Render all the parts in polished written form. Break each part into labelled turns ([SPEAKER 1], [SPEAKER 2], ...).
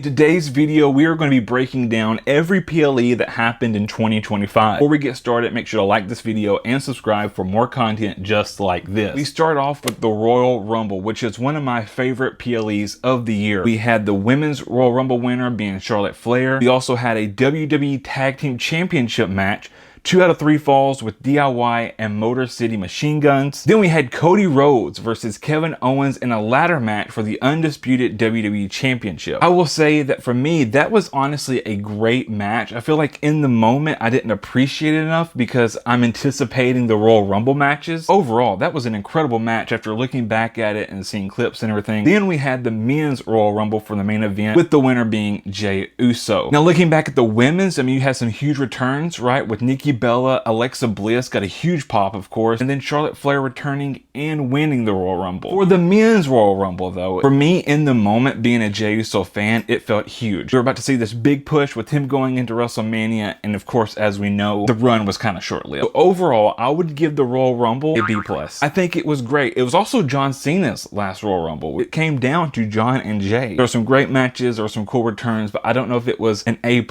[SPEAKER 1] today's video, we are going to be breaking down every PLE that happened in 2025. Before we get started, make sure to like this video and subscribe for more content just like this. We start off with the Royal Rumble, which is one of my favorite PLEs of the year. We had the Women's Royal Rumble winner being Charlotte Flair. We also had a WWE Tag Team Championship match, 2 out of 3 falls with DIY and Motor City Machine Guns. Then we had Cody Rhodes versus Kevin Owens in a ladder match for the undisputed WWE Championship. I will say that for me, that was honestly a great match. I feel like in the moment, I didn't appreciate it enough because I'm anticipating the Royal Rumble matches. Overall, that was an incredible match after looking back at it and seeing clips and everything. Then we had the Men's Royal Rumble for the main event, with the winner being Jey Uso. Now looking back at the women's, I mean, you had some huge returns, right? With Nikki Bella, Alexa Bliss got a huge pop, of course, and then Charlotte Flair returning and winning the Royal Rumble. For the Men's Royal Rumble, though, for me in the moment, being a Jey Uso fan, it felt huge. We were about to see this big push with him going into WrestleMania, and of course, as we know, the run was kind of short-lived. So overall, I would give the Royal Rumble a B+. I think it was great. It was also John Cena's last Royal Rumble. It came down to John and Jey. There were some great matches, there were some cool returns, but I don't know if it was an A+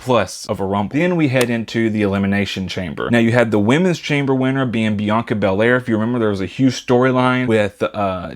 [SPEAKER 1] of a Rumble. Then we head into the Elimination Chamber. Now you had the Women's Chamber winner being Bianca Belair. If you remember, there was a huge storyline with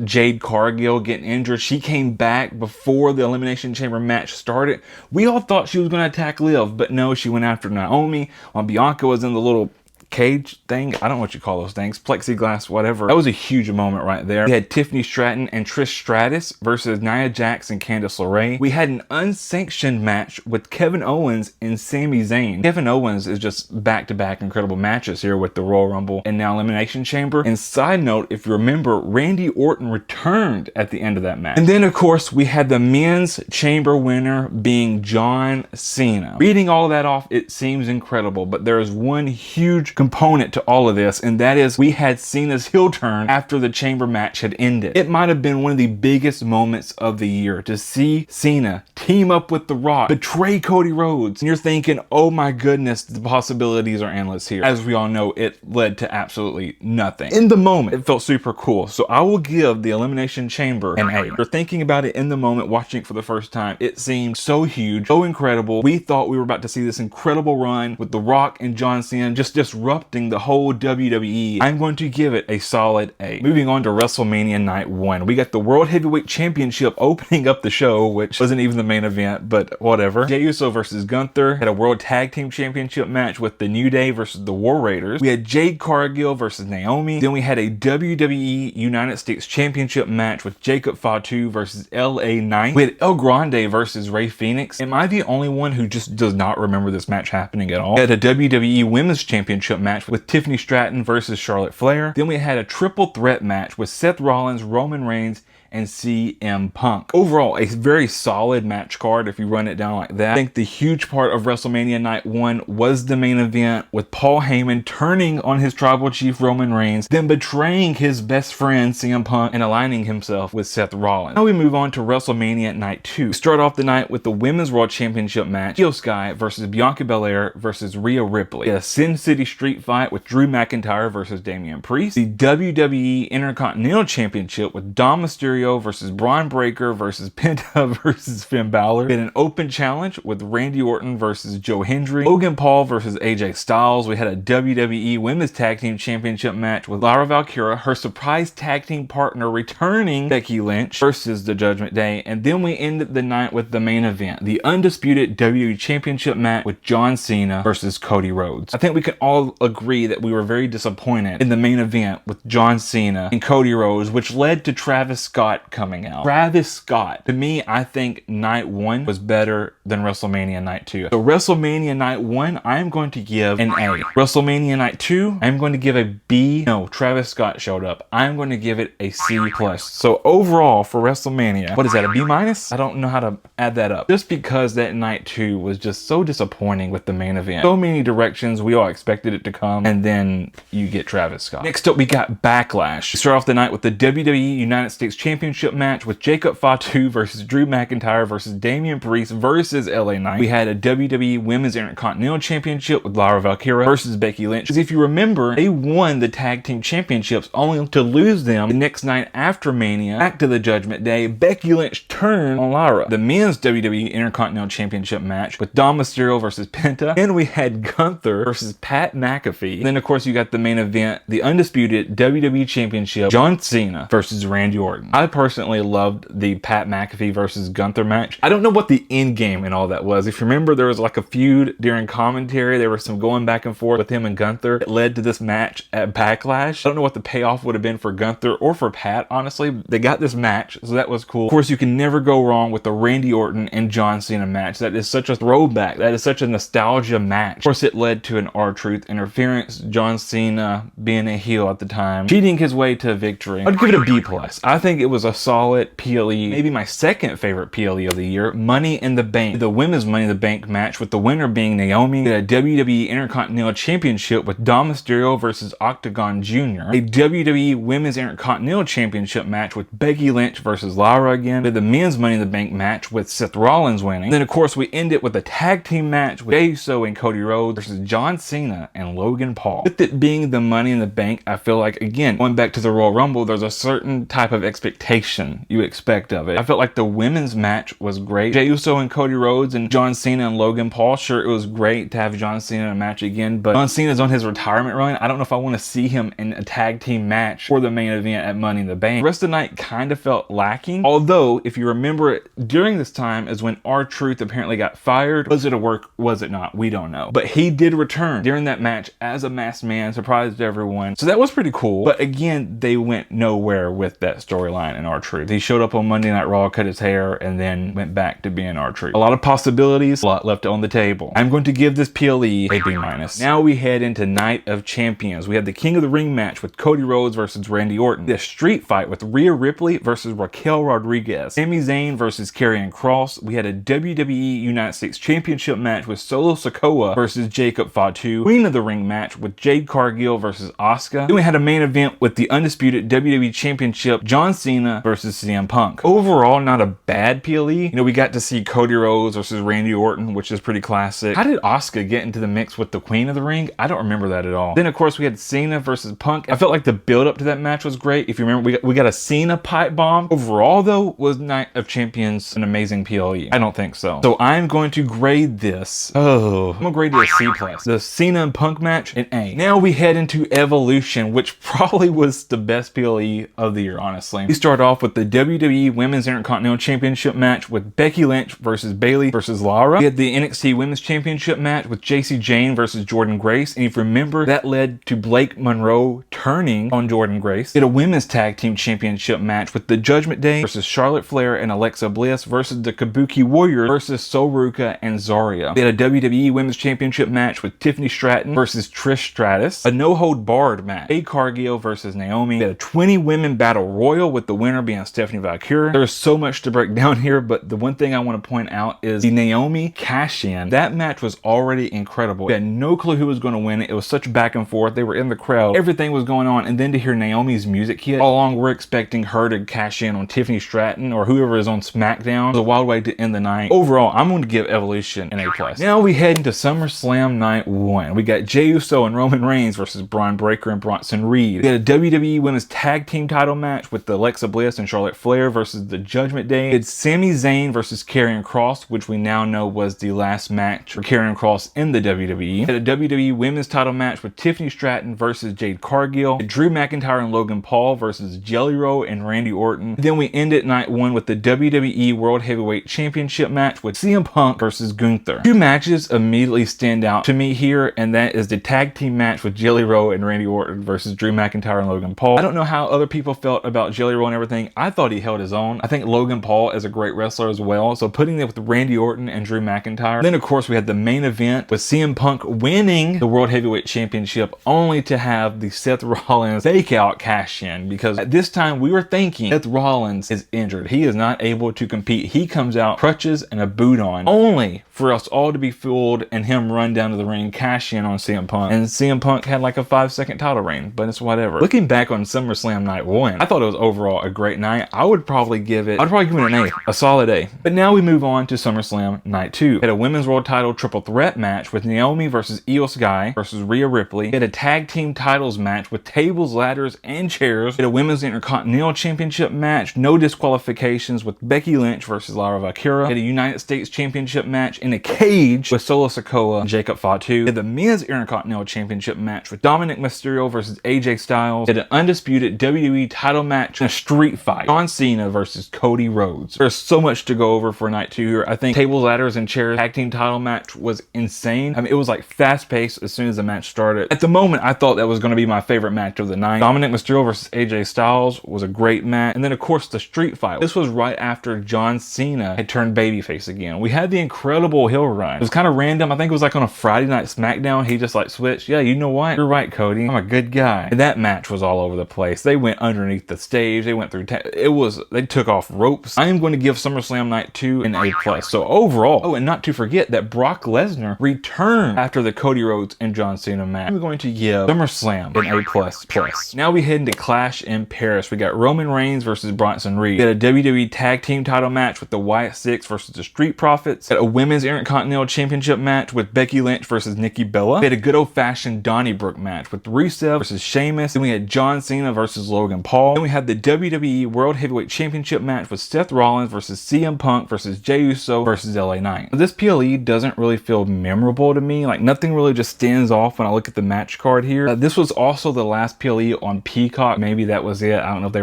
[SPEAKER 1] Jade Cargill getting injured. She came back before the Elimination Chamber match started. We all thought she was going to attack Liv, but no, she went after Naomi while Bianca was in the little cage thing. I don't know what you call those things, plexiglass, whatever. That was a huge moment right there. We had Tiffany Stratton and Trish Stratus versus Nia Jax and Candice LeRae. We had an unsanctioned match with Kevin Owens and Sami Zayn. Kevin Owens is just back-to-back incredible matches here with the Royal Rumble and now Elimination Chamber. And side note, if you remember, Randy Orton returned at the end of that match. And then of course we had the Men's Chamber winner being John Cena. Reading all of that off, it seems incredible, but there is one huge component to all of this, and that is we had Cena's heel turn after the Chamber match had ended. It might have been one of the biggest moments of the year to see Cena team up with The Rock, betray Cody Rhodes, and you're thinking, oh my goodness, the possibilities are endless here. As we all know, it led to absolutely nothing. In the moment, it felt super cool, so I will give the Elimination Chamber an A. If you're thinking about it in the moment, watching it for the first time, it seemed so huge, so incredible. We thought we were about to see this incredible run with The Rock and John Cena just disrupting the whole WWE. I'm going to give it a solid A. Moving on to WrestleMania Night 1. We got the World Heavyweight Championship opening up the show, which wasn't even the main event, but whatever. Jey Uso versus Gunther had a World Tag Team Championship match with the New Day versus the War Raiders. We had Jade Cargill versus Naomi. Then we had a WWE United States Championship match with Jacob Fatu versus LA Knight. We had El Grande versus Rey Fenix. Am I the only one who just does not remember this match happening at all? We had a WWE Women's Championship match with Tiffany Stratton versus Charlotte Flair. Then we had a triple threat match with Seth Rollins, Roman Reigns, and CM Punk. Overall, a very solid match card if you run it down like that. I think the huge part of WrestleMania Night 1 was the main event with Paul Heyman turning on his tribal chief Roman Reigns, then betraying his best friend CM Punk and aligning himself with Seth Rollins. Now we move on to WrestleMania Night 2. We start off the night with the Women's World Championship match, Io Sky versus Bianca Belair versus Rhea Ripley. A Sin City Street fight with Drew McIntyre versus Damian Priest. The WWE Intercontinental Championship with Dom Mysterio versus Braun Breaker versus Penta versus Finn Balor. We had an open challenge with Randy Orton versus Joe Hendry. Logan Paul versus AJ Styles. We had a WWE Women's Tag Team Championship match with Lara Valkyria, her surprise tag team partner returning Becky Lynch versus the Judgment Day. And then we ended the night with the main event, the undisputed WWE Championship match with John Cena versus Cody Rhodes. I think we can all agree that we were very disappointed in the main event with John Cena and Cody Rhodes, which led to Travis Scott coming out. Travis Scott. To me, I think Night 1 was better than WrestleMania Night 2. So WrestleMania Night 1, I'm going to give an A. WrestleMania Night 2, I'm going to give a B. No, Travis Scott showed up. I'm going to give it a C+. So overall for WrestleMania, what is that, a B-? I don't know how to add that up. Just because that Night 2 was just so disappointing with the main event. So many directions, we all expected it to come, and then you get Travis Scott. Next up, we got Backlash. We start off the night with the WWE United States Championship Championship match with Jacob Fatu versus Drew McIntyre versus Damian Priest versus LA Knight. We had a WWE Women's Intercontinental Championship with Lyra Valkyria versus Becky Lynch. Because if you remember, they won the tag team championships only to lose them the next night after Mania. Back to the Judgment Day, Becky Lynch turned on Lyra. The men's WWE Intercontinental Championship match with Dom Mysterio versus Penta. Then we had Gunther versus Pat McAfee. And then of course you got the main event, the undisputed WWE Championship, John Cena versus Randy Orton. I personally loved the Pat McAfee versus Gunther match. I don't know what the end game and all that was. If you remember, there was like a feud during commentary. There was some going back and forth with him and Gunther. It led to this match at Backlash. I don't know what the payoff would have been for Gunther or for Pat, honestly. They got this match, so that was cool. Of course, you can never go wrong with the Randy Orton and John Cena match. That is such a throwback. That is such a nostalgia match. Of course, it led to an R-Truth interference. John Cena, being a heel at the time, cheating his way to victory. I'd give it a B+. I think it was a solid PLE, maybe my second favorite PLE of the year. Money in the Bank. The women's Money in the Bank match with the winner being Naomi. A WWE Intercontinental Championship with Dom Mysterio versus Octagon Jr. A WWE Women's Intercontinental Championship match with Becky Lynch versus Lyra again. The men's Money in the Bank match with Seth Rollins winning. Then of course we end it with a tag team match with Jey Uso and Cody Rhodes versus John Cena and Logan Paul. With it being the Money in the Bank, I feel like, again, going back to the Royal Rumble, there's a certain type of expectation you expect of it. I felt like the women's match was great. Jey Uso and Cody Rhodes and John Cena and Logan Paul. Sure, it was great to have John Cena in a match again, but John Cena's on his retirement run. I don't know if I want to see him in a tag team match for the main event at Money in the Bank. The rest of the night kind of felt lacking. Although, if you remember, during this time is when R-Truth apparently got fired. Was it a work? Was it not? We don't know. But he did return during that match as a masked man, surprised everyone. So that was pretty cool. But again, they went nowhere with that storyline in R-Truth. He showed up on Monday Night Raw, cut his hair, and then went back to being R-Truth. A lot of possibilities, a lot left on the table. I'm going to give this PLE a B-. Now we head into Night of Champions. We had the King of the Ring match with Cody Rhodes versus Randy Orton. The street fight with Rhea Ripley versus Raquel Rodriguez. Sami Zayn versus Karrion Kross. We had a WWE United States Championship match with Solo Sikoa versus Jacob Fatu. Queen of the Ring match with Jade Cargill versus Asuka. Then we had a main event with the undisputed WWE Championship, John Cena versus CM Punk. Overall, not a bad PLE. You know, we got to see Cody Rhodes versus Randy Orton, which is pretty classic. How did Asuka get into the mix with the Queen of the Ring? I don't remember that at all. Then, of course, we had Cena versus Punk. I felt like the build-up to that match was great. If you remember, we got a Cena pipe bomb. Overall, though, was Night of Champions an amazing PLE? I don't think so. So I'm going to grade this. I'm gonna grade it a C+. The Cena and Punk match, an A. Now we head into Evolution, which probably was the best PLE of the year, honestly. We start off with the WWE Women's Intercontinental Championship match with Becky Lynch versus Bayley versus Lara. We had the NXT Women's Championship match with JC Jane versus Jordan Grace. And if you remember, that led to Blake Monroe turning on Jordan Grace. We had a Women's Tag Team Championship match with the Judgment Day versus Charlotte Flair and Alexa Bliss versus the Kabuki Warriors versus Soruka and Zarya. We had a WWE Women's Championship match with Tiffany Stratton versus Trish Stratus. A no-hold-barred match, Jade Cargill versus Naomi. We had a 20-women battle royal with the winner being Stephanie Valkyria. There's so much to break down here, but the one thing I want to point out is the Naomi cash-in. That match was already incredible. We had no clue who was going to win it. It was such back and forth. They were in the crowd. Everything was going on, and then to hear Naomi's music hit, all along we're expecting her to cash in on Tiffany Stratton or whoever is on SmackDown. It was a wild way to end the night. Overall, I'm going to give Evolution an A+. Now we head into SummerSlam Night 1. We got Jey Uso and Roman Reigns versus Braun Breaker and Bronson Reed. We had a WWE Women's Tag Team title match with Alexa Bliss and Charlotte Flair versus the Judgment Day. We had Sami Zayn versus Karrion Kross, which we now know was the last match for Karrion Kross in the WWE. We had a WWE Women's title match with Tiffany Stratton versus Jade Cargill. Drew McIntyre and Logan Paul versus Jelly Roll and Randy Orton. Then we ended Night 1 with the WWE World Heavyweight Championship match with CM Punk versus Gunther. Two matches immediately stand out to me here, and that is the tag team match with Jelly Roll and Randy Orton versus Drew McIntyre and Logan Paul. I don't know how other people felt about Jelly Roll and everything. I thought he held his own. I think Logan Paul is a great wrestler as well, so putting it with Randy Orton and Drew McIntyre. Then of course we had the main event with CM Punk winning the World Heavyweight Championship, only to have the Seth Rollins fake out cash in, because at this time we were thinking Seth Rollins is injured. He is not able to compete. He comes out crutches and a boot on, only for us all to be fooled and him run down to the ring, cash in on CM Punk. And CM Punk had like a 5-second title reign, but it's whatever. Looking back on SummerSlam Night 1, I thought it was overall a great night. I'd probably give it an A, a solid A. But now we move on to SummerSlam Night 2. We had a women's world title triple threat match with Naomi versus Io Sky versus Rhea Ripley. We had a tag team titles match with tables, ladders, and chairs. We had a women's Intercontinental Championship match, no disqualifications, with Becky Lynch versus Lyra Valkyria. We had a United States Championship match in a cage with Solo Sikoa and Jacob Fatu. We had the men's Intercontinental Championship match with Dominic Mysterio versus AJ Styles. We had an undisputed WWE title match and a street fight, John Cena versus Cody Rhodes. There's so much to go over for Night 2 here. I think tables, ladders, and chairs tag team title match was insane. I mean, it was like fast paced as soon as the match started. At the moment, I thought that was going to be my favorite match of the night. Dominic Mysterio versus AJ Styles was a great match. And then of course the street fight. This was right after John Cena had turned babyface again. We had the incredible heel run. It was kind of random. I think it was like on a Friday Night SmackDown. He just like switched. Yeah, you know what? You're right, Cody. I'm a good guy. And that match was all over the place. They went underneath the stage. They went through. They took off ropes. I am going to give SummerSlam Night 2 an A+. So overall, oh, and not to forget that Brock Lesnar returned after the Cody Rhodes and John Cena match. I'm going to give SummerSlam an A++. Now we head into Clash in Paris. We got Roman Reigns versus Bronson Reed. We had a WWE Tag Team title match with the Wyatt Six versus the Street Profits. We had a Women's Intercontinental Championship match with Becky Lynch versus Nikki Bella. We had a good old-fashioned Donnybrook match with Rusev versus Sheamus. Then we had John Cena versus Logan Paul. Then we had the WWE World Heavyweight Championship match with Seth Rollins versus CM Punk versus Jey Uso versus LA Knight. This PLE doesn't really feel memorable to me. Like, nothing really just stands off when I look at the match card here. This was also the last PLE on Peacock. Maybe that was it. I don't know if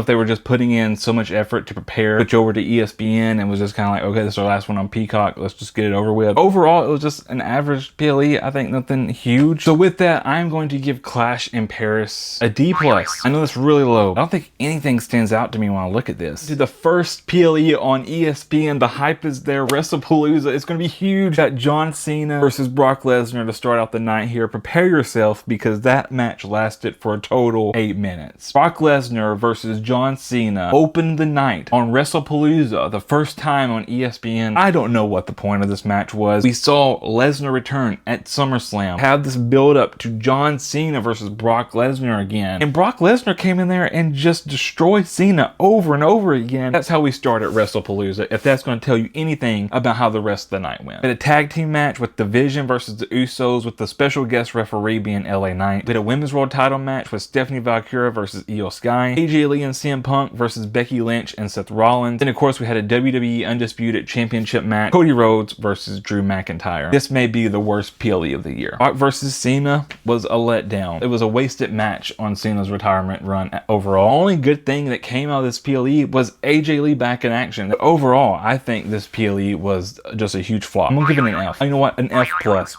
[SPEAKER 1] they were just putting in so much effort to prepare, switch over to ESPN, and was just kind of like, okay, this is our last one on Peacock. Let's just get it over with. Overall, it was just an average PLE. I think nothing huge. So with that, I'm going to give Clash in Paris a D+. I know that's really low. I don't think anything stands out to me when I look at this. To the first PLE on ESPN, the hype is there. WrestlePalooza, it's going to be huge. Got John Cena versus Brock Lesnar to start out the night here. Prepare yourself, because that match lasted for a total 8 minutes. Brock Lesnar versus John Cena opened the night on WrestlePalooza, the first time on ESPN. I don't know what the point of this match was. We saw Lesnar return at SummerSlam, have this build up to John Cena versus Brock Lesnar again, and Brock Lesnar came in there and just destroyed Cena over and over again. That's how we started WrestlePalooza, if that's going to tell you anything about how the rest of the night went. We had a tag team match with Division versus the Usos, with the special guest referee being LA Knight. We had a women's world title match with Stephanie Valkyria versus Io Sky, AJ Lee and CM Punk versus Becky Lynch and Seth Rollins. Then of course we had a WWE Undisputed Championship match, Cody Rhodes versus Drew McIntyre. This may be the worst PLE of the year. Brock versus Cena was a letdown. It was a wasted match on Cena's retirement run overall. The only good thing that came out of this PLE was AJ Lee back in action. But overall, I think this PLE was just a huge flop. I'm gonna give it an F. You know what? An F+,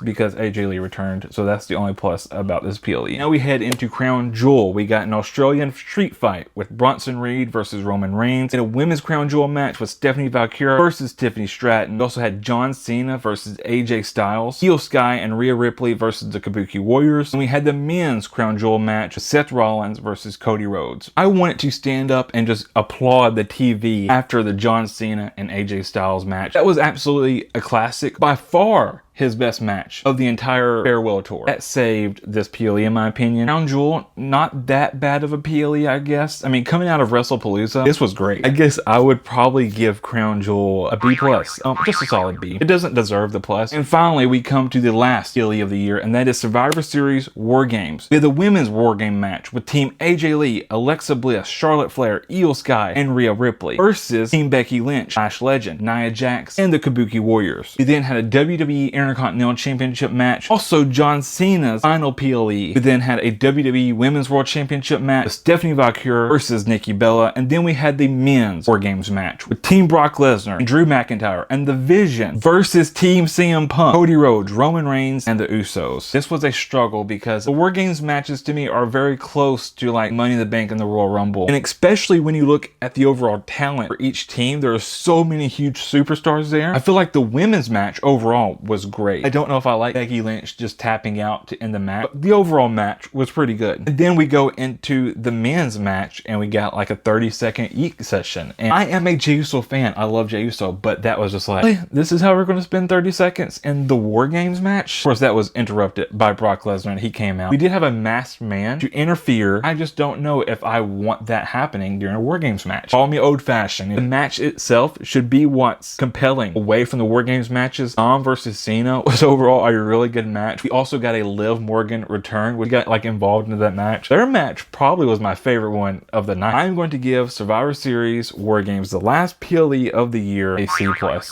[SPEAKER 1] because AJ Lee returned. So that's the only plus about this PLE. Now we head into Crown Jewel. We got an Australian street fight with Bronson Reed versus Roman Reigns. We had a women's Crown Jewel match with Stephanie Valkyria versus Tiffany Stratton. We also had John Cena versus AJ Styles, Io Sky and Rhea Ripley versus the Kabuki Warriors. And we had the men's Crown Jewel match with Seth Rollins versus Cody Rhodes. I wanted to stand up and just applaud the TV after the John Cena and AJ Styles match. That was absolutely a classic. By far his best match of the entire farewell tour. That saved this PLE in my opinion. Crown Jewel, not that bad of a PLE, I guess. I mean, coming out of WrestlePalooza, this was great. I guess I would probably give Crown Jewel a B+, just a solid B. It doesn't deserve the plus. And finally, we come to the last PLE of the year, and that is Survivor Series War Games. We had the women's War Game match with Team AJ Lee, Alexa Bliss, Charlotte Flair, Io Sky, and Rhea Ripley versus Team Becky Lynch, Lash Legend, Nia Jax, and the Kabuki Warriors. We then had a WWE Intercontinental Championship match, also John Cena's final PLE. We then had a WWE Women's World Championship match with Stephanie Valkyria versus Nikki Bella, and then we had the men's War Games match with Team Brock Lesnar and Drew McIntyre and The Vision versus Team CM Punk, Cody Rhodes, Roman Reigns, and the Usos. This was a struggle because the War Games matches to me are very close to like Money in the Bank and the Royal Rumble, and especially when you look at the overall talent for each team, there are so many huge superstars there. I feel like the women's match overall was great. I don't know if I like Becky Lynch just tapping out to end the match, but the overall match was pretty good. And then we go into the men's match and we got like a 30-second Yeek session. And I am a Jey Uso fan. I love Jey Uso, but that was just like, hey, this is how we're going to spend 30 seconds in the War Games match? Of course, that was interrupted by Brock Lesnar and he came out. We did have a masked man to interfere. I just don't know if I want that happening during a War Games match. Call me old-fashioned. The match itself should be what's compelling. Away from the War Games matches, Dom versus Cena was overall a really good match. We also got a Liv Morgan return. We got like involved into that match. Their match probably was my favorite one of the night. I'm going to give Survivor Series War Games, the last PLE of the year, a C+.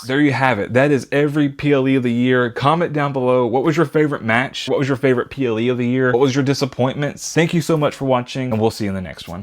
[SPEAKER 1] There you have it. That is every PLE of the year. Comment down below, what was your favorite match? What was your favorite PLE of the year? What was your disappointments? Thank you so much for watching, and we'll see you in the next one.